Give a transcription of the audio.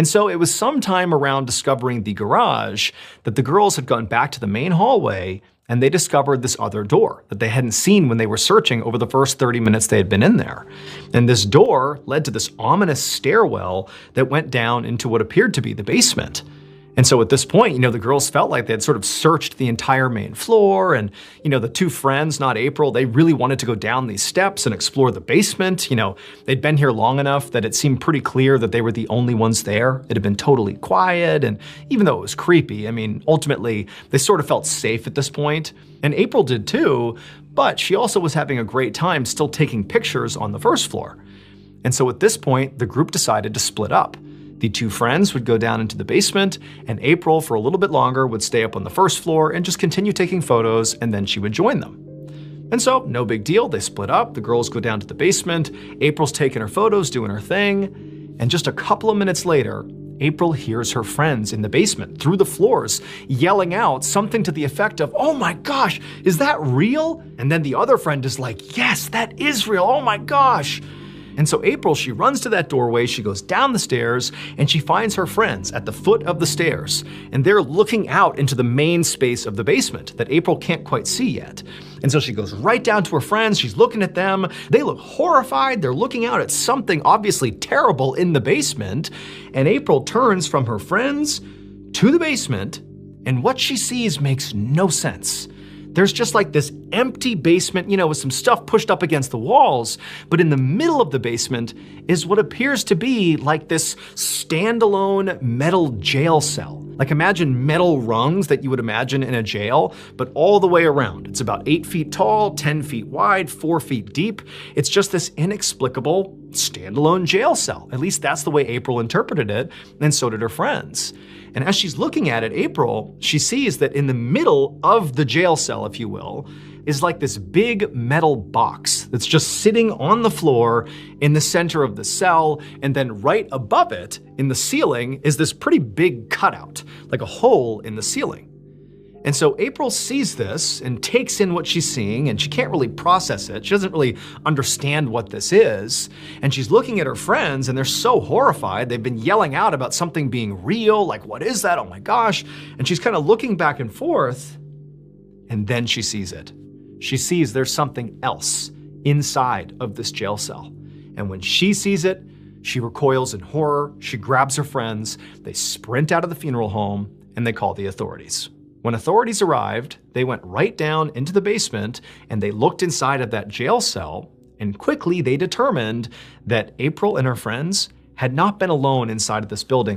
And so it was sometime around discovering the garage that the girls had gone back to the main hallway and they discovered this other door that they hadn't seen when they were searching over the first 30 minutes they had been in there. And this door led to this ominous stairwell that went down into what appeared to be the basement. And so at this point, the girls felt like they had sort of searched the entire main floor, and, the two friends, not April, they really wanted to go down these steps and explore the basement. They'd been here long enough that it seemed pretty clear that they were the only ones there. It had been totally quiet, and even though it was creepy, ultimately, they sort of felt safe at this point. And April did too, but she also was having a great time still taking pictures on the first floor. And so at this point, the group decided to split up. The two friends would go down into the basement, and April, for a little bit longer, would stay up on the first floor and just continue taking photos, and then she would join them. And so, no big deal, they split up, the girls go down to the basement, April's taking her photos, doing her thing, and just a couple of minutes later, April hears her friends in the basement, through the floors, yelling out something to the effect of, "Oh my gosh, is that real?" And then the other friend is like, "Yes, that is real, oh my gosh." And so April, she runs to that doorway, she goes down the stairs, and she finds her friends at the foot of the stairs. And they're looking out into the main space of the basement that April can't quite see yet. And so she goes right down to her friends, she's looking at them, they look horrified, they're looking out at something obviously terrible in the basement. And April turns from her friends to the basement, and what she sees makes no sense. There's just like this empty basement, with some stuff pushed up against the walls, but in the middle of the basement is what appears to be like this standalone metal jail cell. Like imagine metal rungs that you would imagine in a jail, but all the way around. It's about 8 feet tall, 10 feet wide, 4 feet deep. It's just this inexplicable standalone jail cell. At least that's the way April interpreted it, and so did her friends. And as she's looking at it, April, she sees that in the middle of the jail cell, if you will, is like this big metal box that's just sitting on the floor in the center of the cell, and then right above it, in the ceiling, is this pretty big cutout, like a hole in the ceiling. And so April sees this and takes in what she's seeing, and she can't really process it. She doesn't really understand what this is. And she's looking at her friends, and they're so horrified. They've been yelling out about something being real, like, what is that? Oh my gosh. And she's kind of looking back and forth, and then she sees it. She sees there's something else inside of this jail cell. And when she sees it, she recoils in horror, she grabs her friends, they sprint out of the funeral home, and they call the authorities. When authorities arrived, they went right down into the basement and they looked inside of that jail cell, and quickly they determined that April and her friends had not been alone inside of this building.